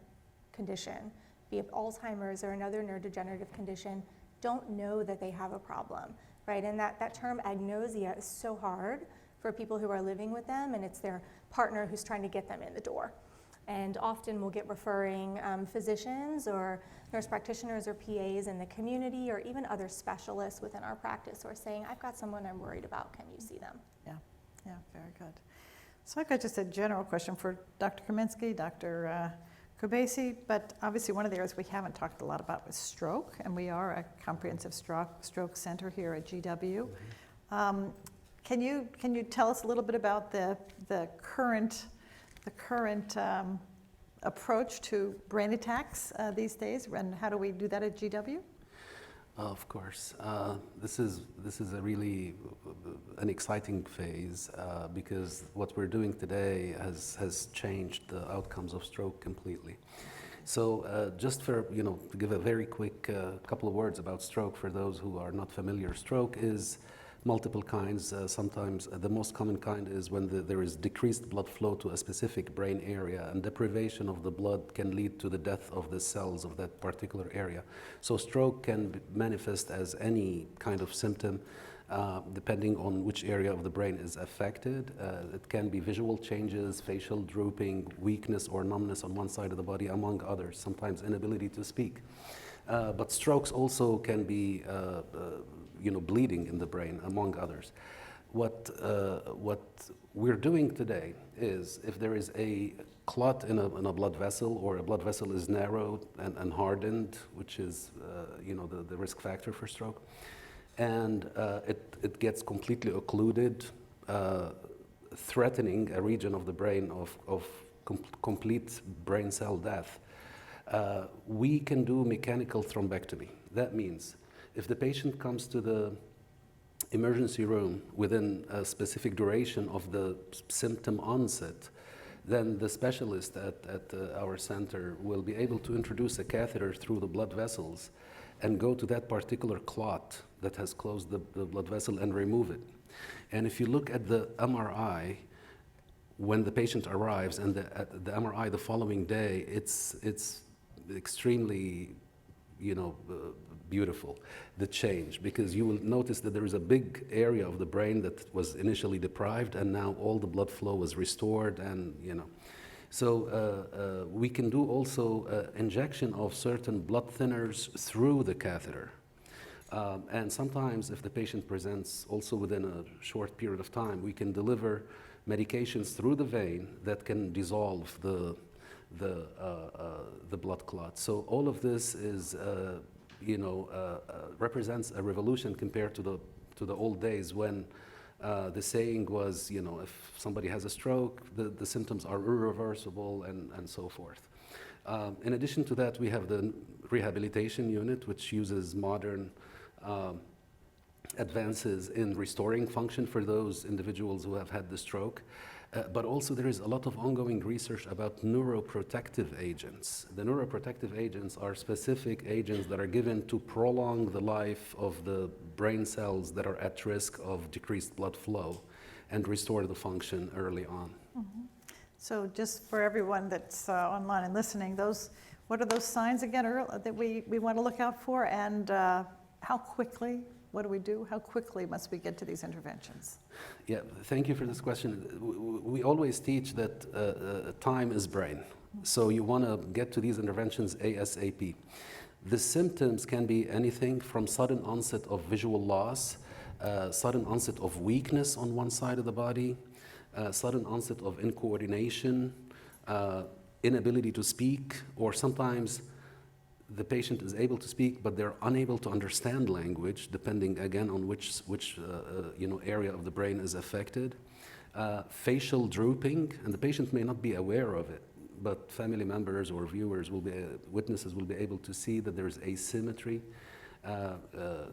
condition, be it Alzheimer's or another neurodegenerative condition, don't know that they have a problem, right? And that term agnosia is so hard for people who are living with them, and it's their partner who's trying to get them in the door. And often we'll get referring physicians or nurse practitioners or PAs in the community, or even other specialists within our practice who are saying, I've got someone I'm worried about, can you see them? Yeah, very good. So I've got just a general question for Dr. Kaminsky, Dr. Kobasi, but obviously one of the areas we haven't talked a lot about was stroke, and we are a comprehensive stroke center here at GW. Can you tell us a little bit about the current approach to brain attacks these days, and how do we do that at GW? Of course. This is a really an exciting phase because what we're doing today has changed the outcomes of stroke completely. So just for, to give a very quick couple of words about stroke for those who are not familiar, stroke is multiple kinds. Sometimes the most common kind is when there is decreased blood flow to a specific brain area, and deprivation of the blood can lead to the death of the cells of that particular area. So stroke can manifest as any kind of symptom depending on which area of the brain is affected. It can be visual changes, facial drooping, weakness or numbness on one side of the body, among others, sometimes inability to speak. But strokes also can be bleeding in the brain, among others. What we're doing today is, if there is a clot in a blood vessel, or a blood vessel is narrowed and hardened, which is the risk factor for stroke, and it gets completely occluded, threatening a region of the brain of complete brain cell death. We can do mechanical thrombectomy. That means if the patient comes to the emergency room within a specific duration of the symptom onset, then the specialist at our center will be able to introduce a catheter through the blood vessels and go to that particular clot that has closed the blood vessel and remove it. And if you look at the MRI, when the patient arrives and the MRI the following day, it's extremely, beautiful, the change, because you will notice that there is a big area of the brain that was initially deprived, and now all the blood flow was restored, and So we can do also injection of certain blood thinners through the catheter. And sometimes if the patient presents also within a short period of time, we can deliver medications through the vein that can dissolve the blood clot. So all of this is, represents a revolution compared to the old days when the saying was, if somebody has a stroke, the symptoms are irreversible and so forth. In addition to that, we have the rehabilitation unit, which uses modern advances in restoring function for those individuals who have had the stroke. But also there is a lot of ongoing research about neuroprotective agents. The neuroprotective agents are specific agents that are given to prolong the life of the brain cells that are at risk of decreased blood flow and restore the function early on. Mm-hmm. So just for everyone that's online and listening, what are those signs again that we want to look out for, and how quickly? What do we do? How quickly must we get to these interventions? Yeah, thank you for this question. We always teach that time is brain. So you want to get to these interventions ASAP. The symptoms can be anything from sudden onset of visual loss, sudden onset of weakness on one side of the body, sudden onset of incoordination, inability to speak, or sometimes the patient is able to speak, but they're unable to understand language, depending again on which area of the brain is affected. Facial drooping, and the patient may not be aware of it, but family members or viewers witnesses will be able to see that there's asymmetry.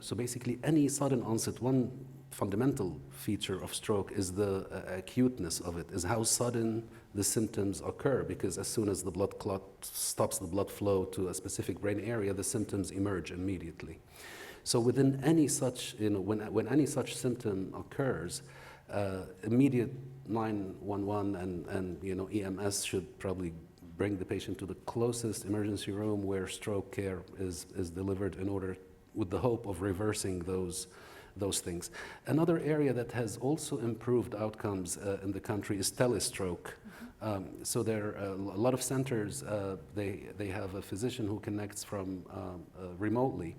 So basically, any sudden onset, one fundamental feature of stroke is the acuteness of it, is how sudden the symptoms occur, because as soon as the blood clot stops the blood flow to a specific brain area, the symptoms emerge immediately. So within any such, when any such symptom occurs, immediate 911 and EMS should probably bring the patient to the closest emergency room where stroke care is delivered in order, with the hope of reversing those things. Another area that has also improved outcomes in the country is telestroke. So there are a lot of centers, they have a physician who connects from remotely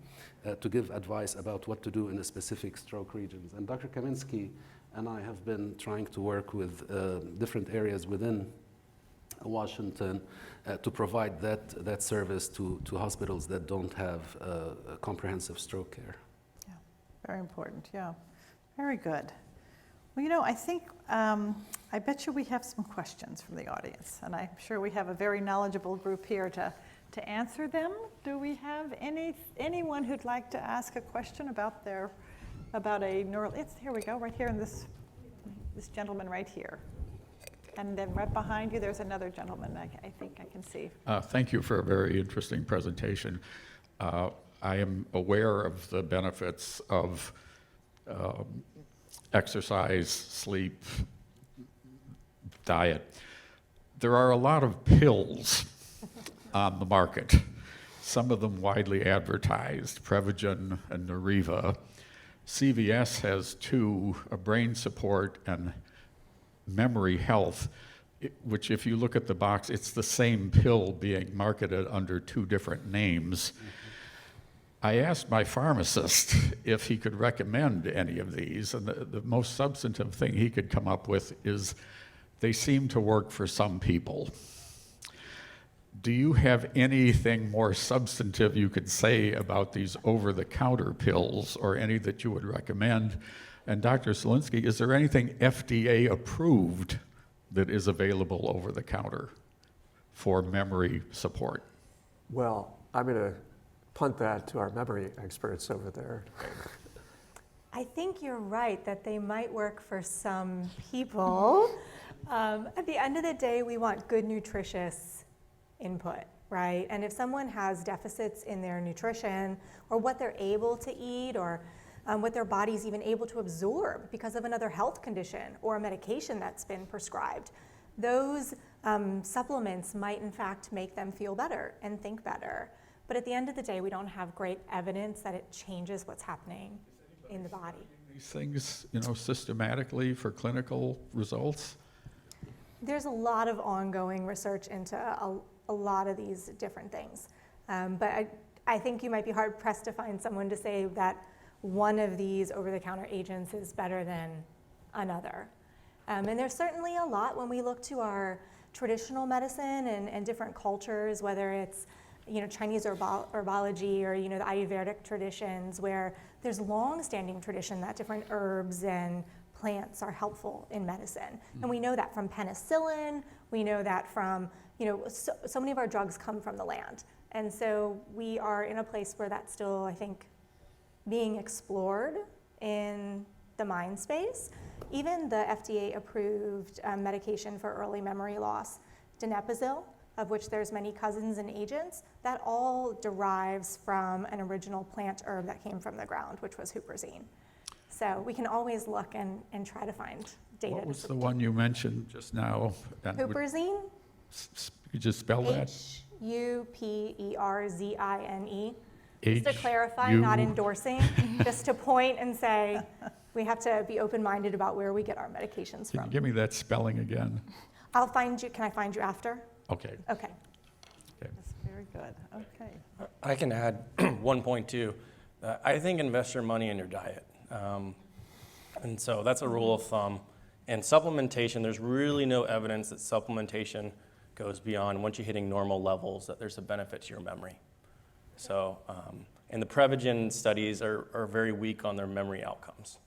to give advice about what to do in a specific stroke regions. And Dr. Kaminsky and I have been trying to work with different areas within Washington to provide that service to hospitals that don't have comprehensive stroke care. Yeah, very important, yeah. Very good. Well, I think, I bet you we have some questions from the audience, and I'm sure we have a very knowledgeable group here to answer them. Do we have anyone who'd like to ask a question about a neural, here we go, right here in this gentleman right here. And then right behind you, there's another gentleman I think I can see. Thank you for a very interesting presentation. I am aware of the benefits of exercise, sleep, diet. There are a lot of pills on the market, some of them widely advertised, Prevagen and Nariva. CVS has two, a brain support and memory health, which if you look at the box, it's the same pill being marketed under two different names. I asked my pharmacist if he could recommend any of these, and the most substantive thing he could come up with is they seem to work for some people. Do you have anything more substantive you could say about these over-the-counter pills, or any that you would recommend? And Dr. Selinsky, is there anything FDA approved that is available over the counter for memory support? Well, I'm going to punt that to our memory experts over there. I think you're right that they might work for some people. At the end of the day, we want good, nutritious input, right? And if someone has deficits in their nutrition or what they're able to eat or what their body's even able to absorb because of another health condition or a medication that's been prescribed, those supplements might in fact make them feel better and think better. But at the end of the day, we don't have great evidence that it changes what's happening in the body. These things, systematically for clinical results? There's a lot of ongoing research into a lot of these different things. But I think you might be hard pressed to find someone to say that one of these over-the-counter agents is better than another. And there's certainly a lot when we look to our traditional medicine and different cultures, whether it's Chinese herbology or the Ayurvedic traditions, where there's long-standing tradition that different herbs and plants are helpful in medicine. And we know that from penicillin, we know that from, so many of our drugs come from the land. And so we are in a place where that's still, I think, being explored in the mind space. Even the FDA-approved medication for early memory loss, donepezil, of which there's many cousins and agents, that all derives from an original plant herb that came from the ground, which was huperzine. So we can always look and try to find data. What was the one you mentioned just now? Huperzine? Could you just spell that? Huperzine. Just to clarify, not endorsing, just to point and say, we have to be open-minded about where we get our medications Can from. you give me that spelling again? I'll find you, can I find you after? Okay. Okay. That's very good. Okay. I can add one point too. I think invest your money in your diet. And so that's a rule of thumb. And supplementation, there's really no evidence that supplementation goes beyond, once you're hitting normal levels, that there's a benefit to your memory. So, and the Prevagen studies are very weak on their memory outcomes.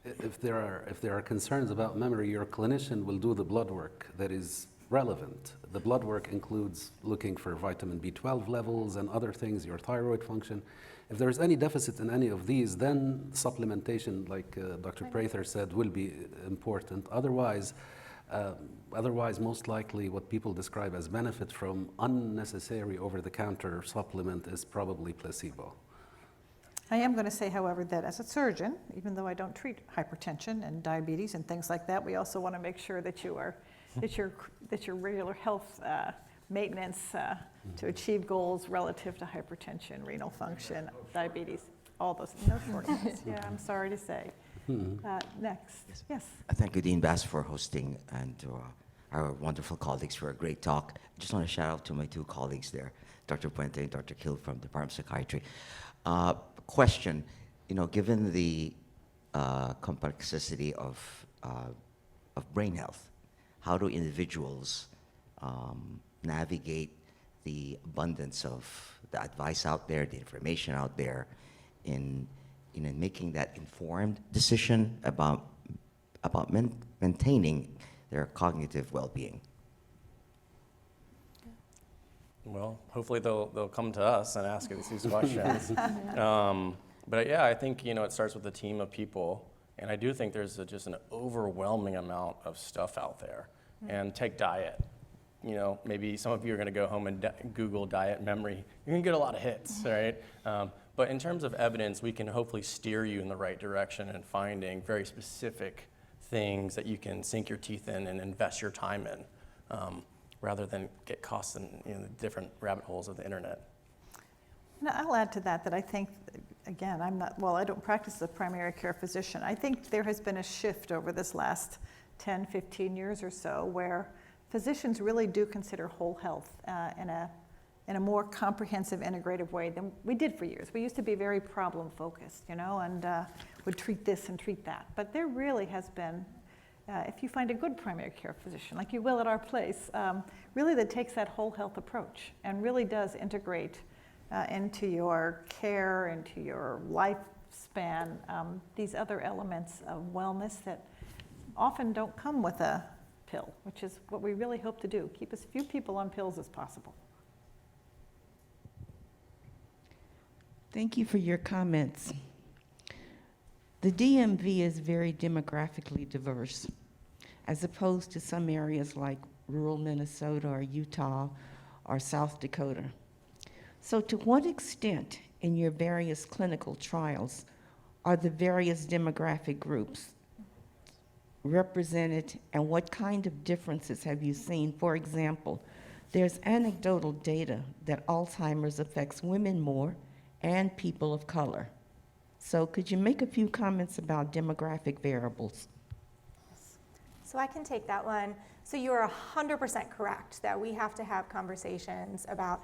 If there are concerns about memory, your clinician will do the blood work that is relevant. The blood work includes looking for vitamin B12 levels and other things, your thyroid function. If there's any deficit in any of these, then supplementation, like Dr. Prather said, will be important. Otherwise, most likely what people describe as benefit from unnecessary over-the-counter supplement is probably placebo. I am going to say, however, that as a surgeon, even though I don't treat hypertension and diabetes and things like that, we also want to make sure that your regular health maintenance to achieve goals relative to hypertension, renal function, diabetes, all those, no shortcuts. Yeah, I'm sorry to say. Next, yes. Thank you, Dean Bass, for hosting, and to our wonderful colleagues for a great talk. I just want to shout out to my two colleagues there, Dr. Puente and Dr. Kill from the Department of Psychiatry. Question, given the complexity of brain health, how do individuals navigate the abundance of the advice out there, the information out there, in making that informed decision about maintaining their cognitive well-being? Well, hopefully they'll come to us and ask us these questions. But yeah, I think it starts with a team of people, and I do think there's just an overwhelming amount of stuff out there. And take diet. Maybe some of you are going to go home and Google diet memory. You're going to get a lot of hits, right? But in terms of evidence, we can hopefully steer you in the right direction and finding very specific things that you can sink your teeth in and invest your time in, rather than get caught in the different rabbit holes of the internet. And I'll add to that I think, again, I don't practice as a primary care physician. I think there has been a shift over this last 10, 15 years or so where physicians really do consider whole health in a more comprehensive, integrative way than we did for years. We used to be very problem-focused, and would treat this and treat that. But there really has been if you find a good primary care physician, like you will at our place, really that takes that whole health approach and really does integrate into your care, into your lifespan, these other elements of wellness that often don't come with a pill, which is what we really hope to do, keep as few people on pills as possible. Thank you for your comments. The DMV is very demographically diverse, as opposed to some areas like rural Minnesota or Utah or South Dakota. So to what extent in your various clinical trials are the various demographic groups represented, and what kind of differences have you seen? For example, there's anecdotal data that Alzheimer's affects women more and people of color. So could you make a few comments about demographic variables? So I can take that one. So you are 100% correct that we have to have conversations about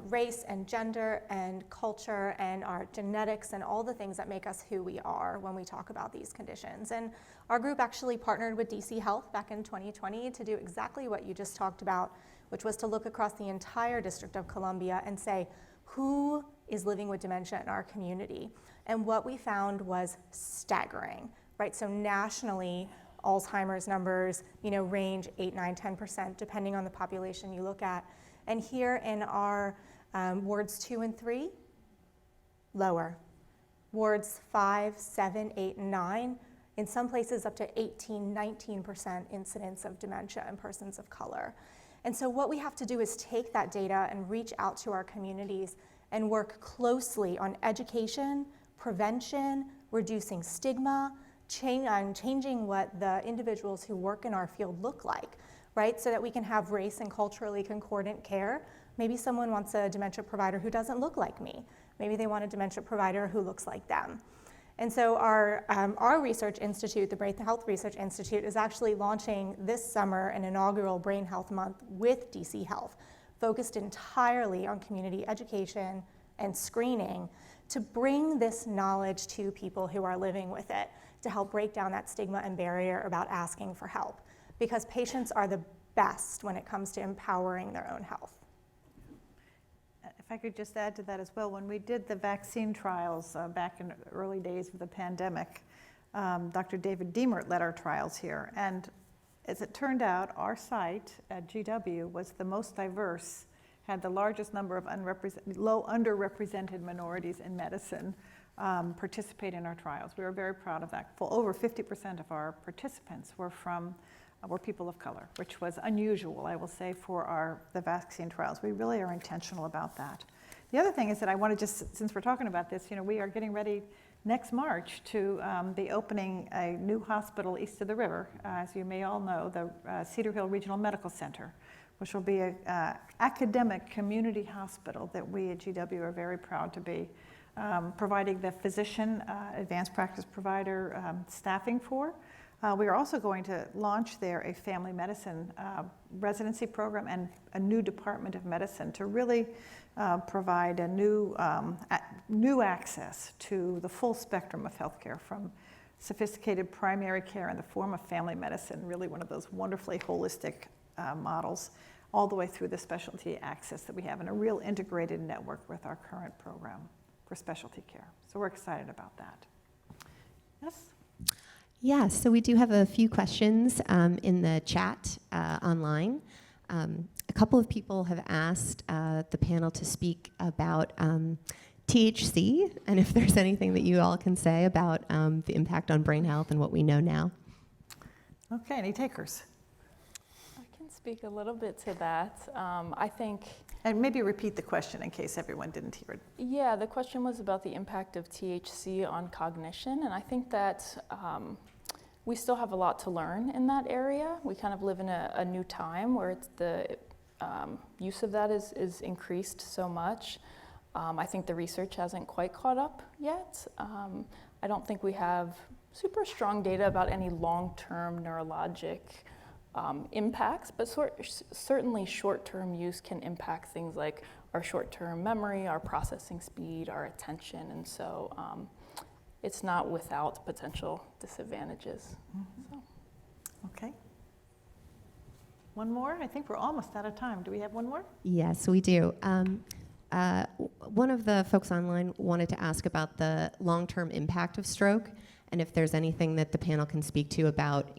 race and gender and culture and our genetics and all the things that make us who we are when we talk about these conditions. And our group actually partnered with DC Health back in 2020 to do exactly what you just talked about, which was to look across the entire District of Columbia and say, who is living with dementia in our community? And what we found was staggering, right? So nationally, Alzheimer's numbers, range 8, 9, 10%, depending on the population you look at. And here in our wards 2 and 3, lower. Wards 5, 7, 8, and 9, in some places up to 18, 19% incidence of dementia in persons of color. And so what we have to do is take that data and reach out to our communities and work closely on education, prevention, reducing stigma, changing what the individuals who work in our field look like, right? So that we can have race and culturally concordant care. Maybe someone wants a dementia provider who doesn't look like me. Maybe they want a dementia provider who looks like them. And so our research institute, the Brain Health Research Institute, is actually launching this summer an inaugural Brain Health Month with DC Health, focused entirely on community education and screening to bring this knowledge to people who are living with it, to help break down that stigma and barrier about asking for help. Because patients are the best when it comes to empowering their own health. If I could just add to that as well, when we did the vaccine trials back in the early days of the pandemic, Dr. David Diemert led our trials here. And as it turned out, our site at GW was the most diverse, had the largest number of underrepresented minorities in medicine participate in our trials. We were very proud of that. Over 50% of our participants were people of color, which was unusual, I will say, for the vaccine trials. We really are intentional about that. The other thing is that I want to just, since we're talking about this, we are getting ready next March to be opening a new hospital east of the river, as you may all know, the Cedar Hill Regional Medical Center, which will be an academic community hospital that we at GW are very proud to be providing the physician, advanced practice provider staffing for. We are also going to launch there a family medicine residency program and a new department of medicine to really provide a new access to the full spectrum of healthcare, from sophisticated primary care in the form of family medicine, really one of those wonderfully holistic models, all the way through the specialty access that we have in a real integrated network with our current program for specialty care. So we're excited about that. Yes? Yeah, so we do have a few questions in the chat online. A couple of people have asked the panel to speak about THC, and if there's anything that you all can say about the impact on brain health and what we know now. Okay, any takers? I can speak a little bit to that. I think... And maybe repeat the question in case everyone didn't hear it. Yeah, the question was about the impact of THC on cognition, and I think that we still have a lot to learn in that area. We kind of live in a new time where the use of that is increased so much. I think the research hasn't quite caught up yet. I don't think we have super strong data about any long-term neurologic impacts, but certainly short-term use can impact things like our short-term memory, our processing speed, our attention, and so it's not without potential disadvantages. So. Okay. One more? I think we're almost out of time. Do we have one more? Yes, we do. One of the folks online wanted to ask about the long-term impact of stroke, and if there's anything that the panel can speak to about,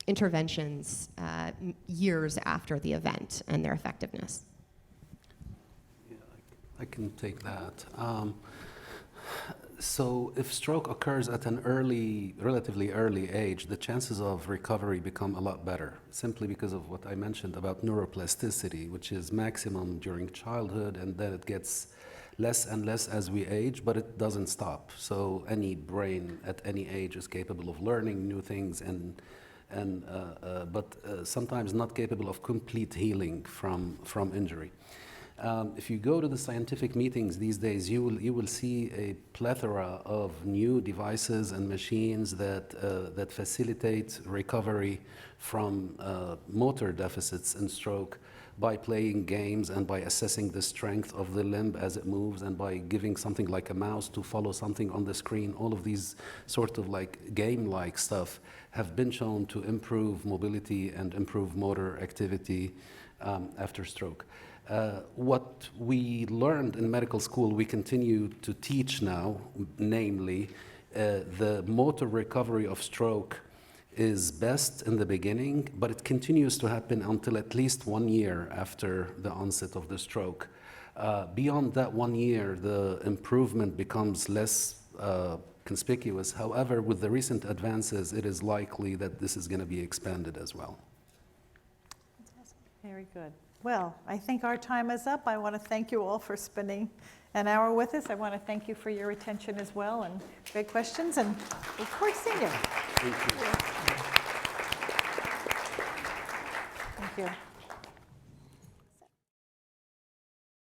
interventions years after the event and their effectiveness. Yeah, I can take that. So if stroke occurs at an relatively early age, the chances of recovery become a lot better, simply because of what I mentioned about neuroplasticity, which is maximum during childhood, and then it gets less and less as we age, but it doesn't stop. So any brain at any age is capable of learning new things, but sometimes not capable of complete healing from injury. If you go to the scientific meetings these days, you will see a plethora of new devices and machines that facilitate recovery from motor deficits in stroke by playing games and by assessing the strength of the limb as it moves and by giving something like a mouse to follow something on the screen. All of these sort of like game-like stuff have been shown to improve mobility and improve motor activity after stroke. What we learned in medical school, we continue to teach now, namely, the motor recovery of stroke is best in the beginning, but it continues to happen until at least 1 year after the onset of the stroke. Beyond that 1 year, the improvement becomes less conspicuous. However, with the recent advances, it is likely that this is going to be expanded as well. Very good. Well, I think our time is up. I want to thank you all for spending an hour with us. I want to thank you for your attention as well and great questions, and of course, seeing you. Thank you. Thank you.